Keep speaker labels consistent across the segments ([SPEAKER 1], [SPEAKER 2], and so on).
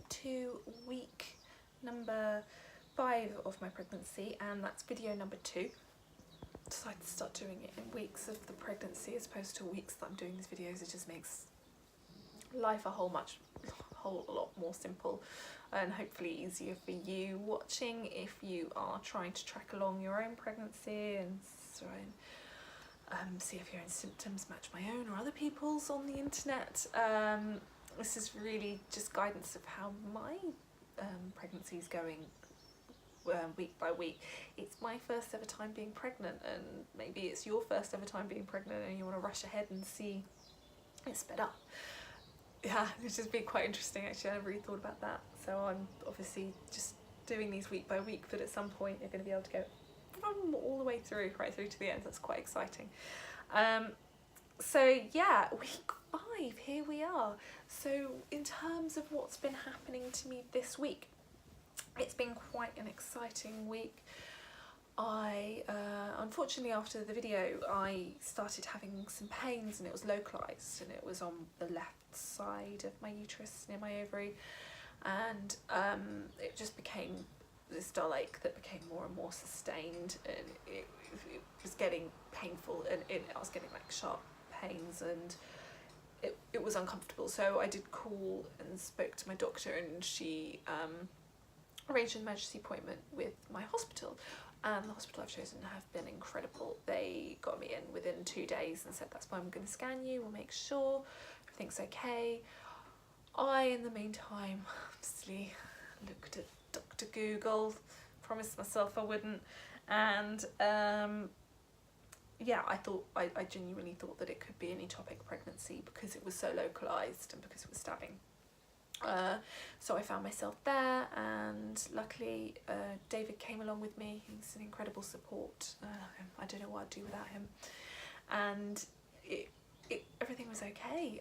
[SPEAKER 1] to week number 5 of my pregnancy, and that's video number 2. Decided to start doing it in weeks of the pregnancy as opposed to weeks that I'm doing these videos. It just makes life a whole lot more simple and hopefully easier for you watching if you are trying to track along your own pregnancy and see if your own symptoms match my own or other people's on the internet. This is really just guidance of how my pregnancy is going week by week. It's my first ever time being pregnant, and maybe it's your first ever time being pregnant and you want to rush ahead and see it sped up. Yeah, it's just been quite interesting actually. I never really thought about that. So I'm obviously just doing these week by week, but at some point you're going to be able to go from all the way through, right through to the end. That's quite exciting. So yeah, week 5, here we are. So in terms of what's been happening to me this week, it's been quite an exciting week. I unfortunately, after the video, I started having some pains, and it was localized, and it was on the left side of my uterus near my ovary, and it just became this dull ache that became more and more sustained, and it was getting painful, and I was getting like sharp pains, and it was uncomfortable. So I did call and spoke to my doctor, and she arranged an emergency appointment with my hospital, and the hospital I've chosen have been incredible. They got me in within 2 days and said, that's why I'm going to scan you, we'll make sure everything's okay. I, in the meantime, obviously looked at Dr. Google, promised myself I wouldn't, and yeah, I genuinely thought that it could be an ectopic pregnancy because it was so localized and because it was stabbing. So I found myself there, and luckily David came along with me. He's an incredible support. I don't know what I'd do without him, and everything was okay.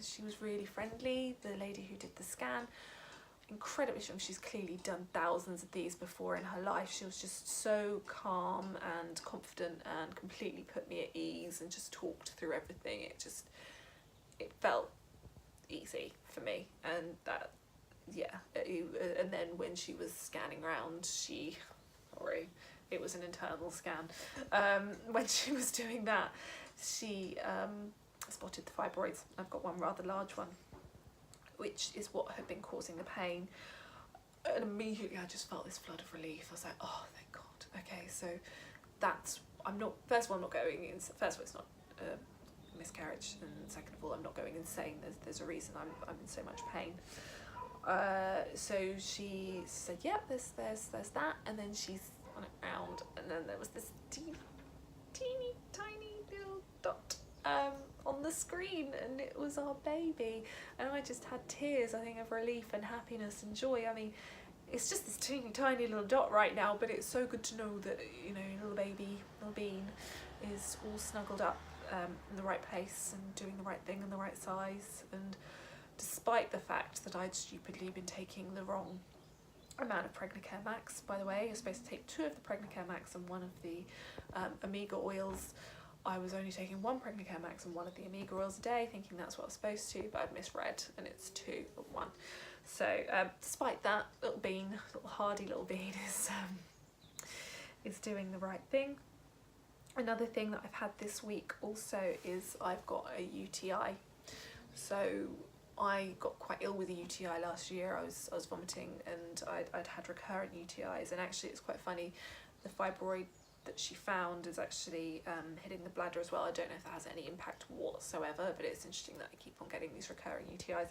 [SPEAKER 1] She was really friendly, the lady who did the scan. Incredibly strong. She's clearly done thousands of these before in her life. She was just so calm and confident and completely put me at ease and just talked through everything. It felt easy for me, and that, yeah. And then when she was scanning around, it was an internal scan. When she was doing that, she spotted the fibroids. I've got one rather large one, which is what had been causing the pain, and immediately I just felt this flood of relief. I was like, oh, thank God. Okay, so first of all, I'm not going in. First of all, it's not miscarriage, and second of all, I'm not going insane. There's a reason I'm in so much pain. So she said, yeah, there's that, and then she spun it round, and then there was this teeny tiny little dot on the screen, and it was our baby, and I just had tears, I think, of relief and happiness and joy. I mean, it's just this teeny tiny little dot right now, but it's so good to know that, you know, little baby, little bean is all snuggled up in the right place and doing the right thing and the right size. And despite the fact that I'd stupidly been taking the wrong amount of Pregnacare Max, by the way, you're supposed to take 2 of the Pregnacare Max and 1 of the omega oils. I was only taking 1 Pregnacare Max and 1 of the omega oils a day, thinking that's what I was supposed to, but I'd misread, and it's 2 of 1. So despite that, little hardy little bean is doing the right thing. Another thing that I've had this week also is I've got a UTI. So I got quite ill with a UTI last year. I was vomiting, and I'd had recurrent UTIs, and actually it's quite funny, the fibroid that she found is actually hitting the bladder as well. I don't know if that has any impact whatsoever, but it's interesting that I keep on getting these recurring UTIs.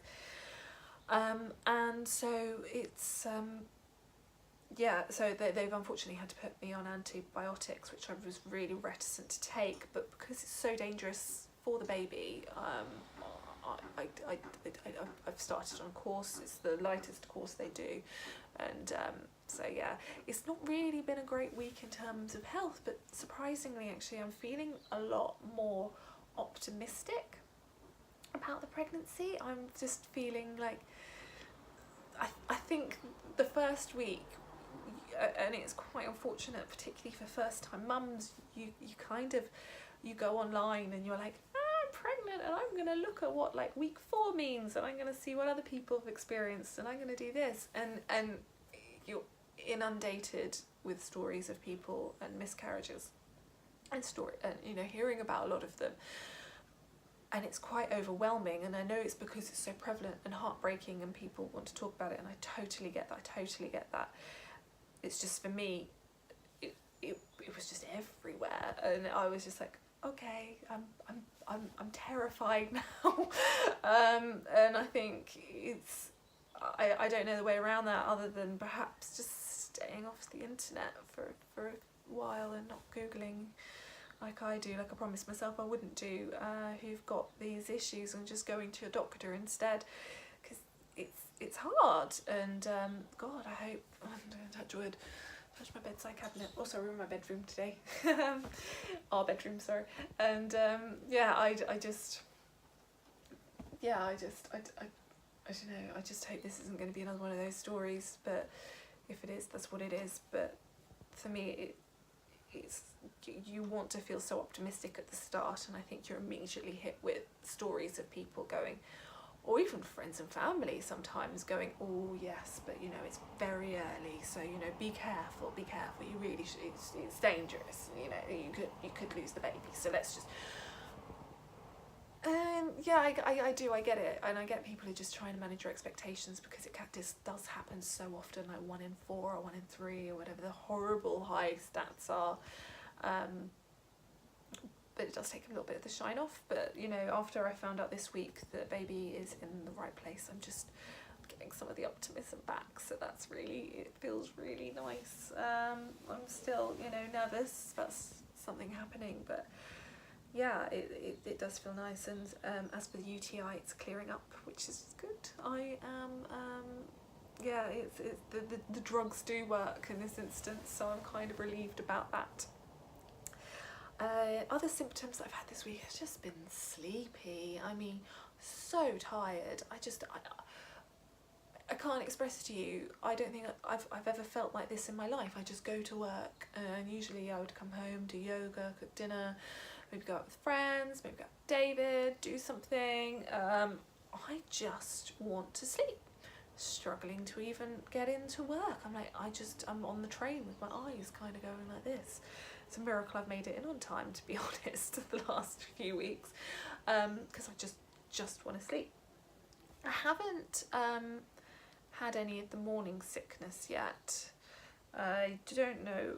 [SPEAKER 1] And so it's yeah, so they've unfortunately had to put me on antibiotics, which I was really reticent to take, but because it's so dangerous for the baby, I've started on a course. It's the lightest course they do, and so yeah, it's not really been a great week in terms of health, but surprisingly, actually, I'm feeling a lot more optimistic about the pregnancy. I'm just feeling like I think the first week, and it's quite unfortunate, particularly for first time mums, you go online and you're like, I'm pregnant, pregnant, and I'm going to look at what like week 4 means, and I'm going to see what other people have experienced, and I'm going to do this, and you're inundated with stories of people and miscarriages and hearing about a lot of them, and it's quite overwhelming. And I know it's because it's so prevalent and heartbreaking and people want to talk about it, and I totally get that. It's just, for me, it was just everywhere, and I was just like, okay, I'm terrified now. And I think I don't know the way around that, other than perhaps just staying off the internet for a while and not Googling like I do, like I promised myself I wouldn't do, who've got these issues, and just going to a doctor instead, because it's hard. And God, I hope, I'm going to touch wood, touch my bedside cabinet. Also, we're in my bedroom today. Our bedroom, sorry. And I don't know, I just hope this isn't going to be another one of those stories, but if it is, that's what it is. But for me, it's, you want to feel so optimistic at the start, and I think you're immediately hit with stories of people going, or even friends and family sometimes going, oh yes, but you know, it's very early, so you know, be careful, you really should, it's dangerous, you know, you could lose the baby, so let's just, I get it, and I get people who just trying to manage your expectations, because this does happen so often, like 1 in 4 or 1 in 3 or whatever the horrible high stats are. But it does take a little bit of the shine off. But you know, after I found out this week that baby is in the right place, I'm just getting some of the optimism back, so that's really, it feels really nice. I'm still, you know, nervous about something happening, but yeah, it does feel nice. And as for the UTI, it's clearing up, which is good. I am the drugs do work in this instance, so I'm kind of relieved about that. Other symptoms that I've had this week has just been sleepy. I mean, so tired. I can't express to you, I don't think I've ever felt like this in my life. I just go to work, and usually I would come home, do yoga, cook dinner, maybe go out with friends, maybe go out with David, do something. I just want to sleep. Struggling to even get into work. I'm on the train with my eyes kind of going like this. It's a miracle I've made it in on time, to be honest, the last few weeks, because I just want to sleep. I haven't had any of the morning sickness yet. I don't know,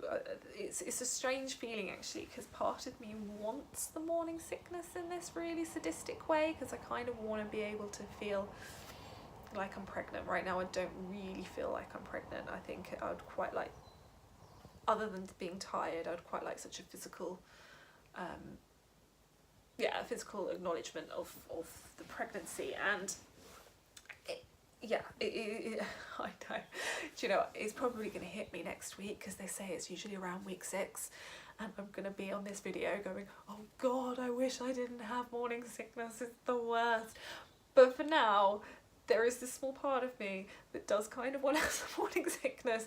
[SPEAKER 1] it's a strange feeling actually, because part of me wants the morning sickness in this really sadistic way, because I kind of want to be able to feel like I'm pregnant. Right now I don't really feel like I'm pregnant. I think I would quite like, other than being tired, I would quite like such a physical physical acknowledgement of the pregnancy. And I know, do you know, it's probably going to hit me next week, because they say it's usually around week 6, and I'm going to be on this video going, oh God, I wish I didn't have morning sickness, it's the worst. But for now, there is this small part of me that does kind of want to have some morning sickness,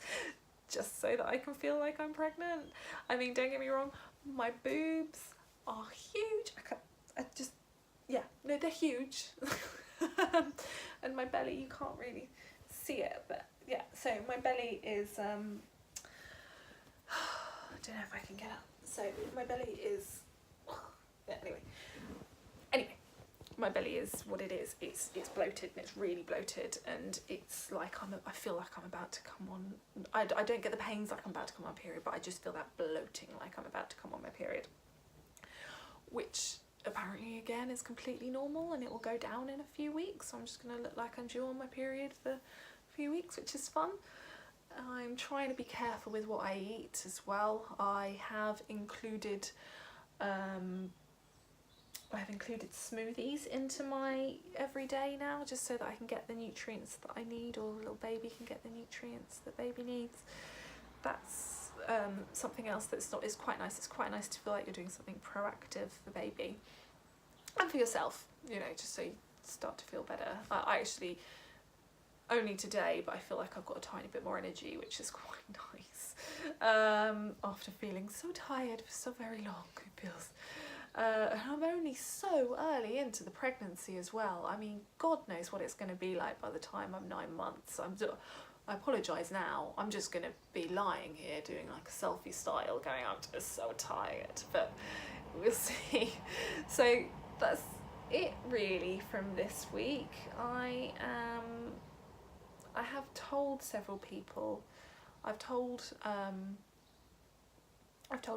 [SPEAKER 1] just so that I can feel like I'm pregnant. I mean, don't get me wrong, my boobs are huge. They're huge. And my belly, you can't really see it, but yeah, so my belly is, I don't know if I can get up. So my belly is, anyway, my belly is what it is. It's bloated, and it's really bloated, and it's like I feel like I'm about to come on. I don't get the pains like I'm about to come on my period, but I just feel that bloating like I'm about to come on my period, which apparently again is completely normal, and it will go down in a few weeks. So I'm just gonna look like I'm due on my period for a few weeks, which is fun. I'm trying to be careful with what I eat as well. I have included smoothies into my everyday now, just so that I can get the nutrients that I need, or the little baby can get the nutrients that baby needs. That's something else is quite nice. It's quite nice to feel like you're doing something proactive for baby and for yourself, you know, just so you start to feel better. I actually, only today, but I feel like I've got a tiny bit more energy, which is quite nice, after feeling so tired for so very long, it feels. And I'm only so early into the pregnancy as well. I mean, God knows what it's going to be like by the time I'm 9 months. I apologise now. I'm just going to be lying here doing like a selfie style going, I'm just so tired, but we'll see. So that's it really from this week. I have told several people. I've told a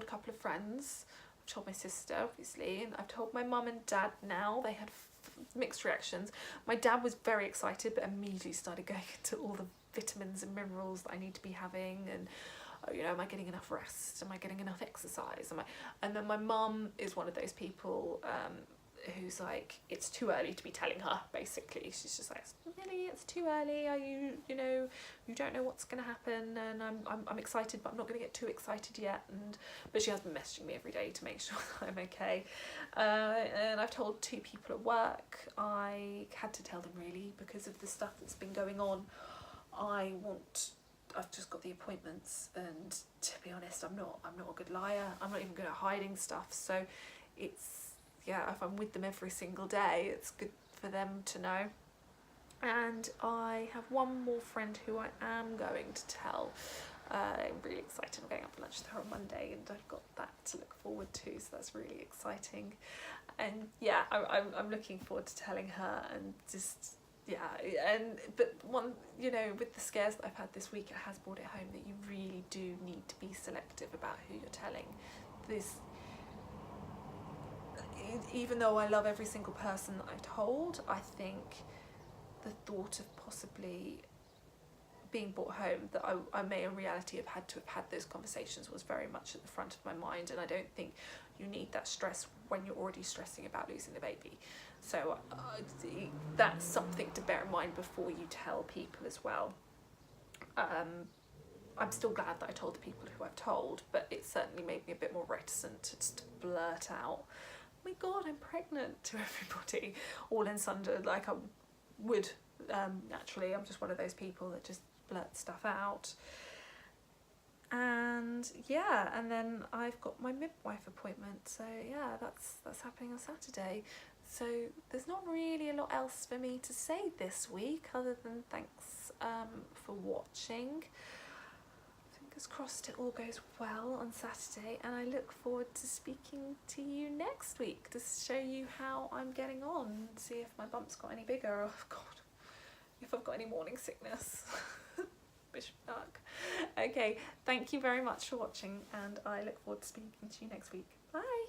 [SPEAKER 1] couple of friends. I've told my sister, obviously, and I've told my mum and dad now. They had mixed reactions. My dad was very excited, but immediately started going into all the vitamins and minerals that I need to be having, and you know, am I getting enough rest? Am I getting enough exercise? And then my mum is one of those people who's like, it's too early to be telling her, basically. She's just like, really, it's too early. Are you, you know, you don't know what's going to happen, and I'm excited, but I'm not going to get too excited yet. But she has been messaging me every day to make sure that I'm okay. And I've told 2 people at work. I had to tell them really because of the stuff that's been going on. I've just got the appointments, and to be honest, I'm not a good liar. I'm not even good at hiding stuff. So it's, yeah, if I'm with them every single day, it's good for them to know. And I have one more friend who I am going to tell. I'm really excited. I'm going out for lunch with her on Monday, and I've got that to look forward to, so that's really exciting. And yeah, I'm looking forward to telling her, and just, yeah, but one, you know, with the scares that I've had this week, it has brought it home that you really do need to be selective about who you're telling. Even though I love every single person that I've told, I think the thought of possibly being brought home that I may in reality have had those conversations was very much at the front of my mind, and I don't think you need that stress when you're already stressing about losing the baby. So that's something to bear in mind before you tell people as well. I'm still glad that I told the people who I've told, but it certainly made me a bit more reticent to just blurt out, oh my God, I'm pregnant, to everybody, all in sunder, like I would naturally. I'm just one of those people that just blurt stuff out. And yeah, and then I've got my midwife appointment, so yeah, that's happening on Saturday. So there's not really a lot else for me to say this week other than thanks for watching. Fingers crossed it all goes well on Saturday, and I look forward to speaking to you next week to show you how I'm getting on and see if my bump's got any bigger, or if I've got any morning sickness. Wish me luck. Okay, thank you very much for watching, and I look forward to speaking to you next week. Bye!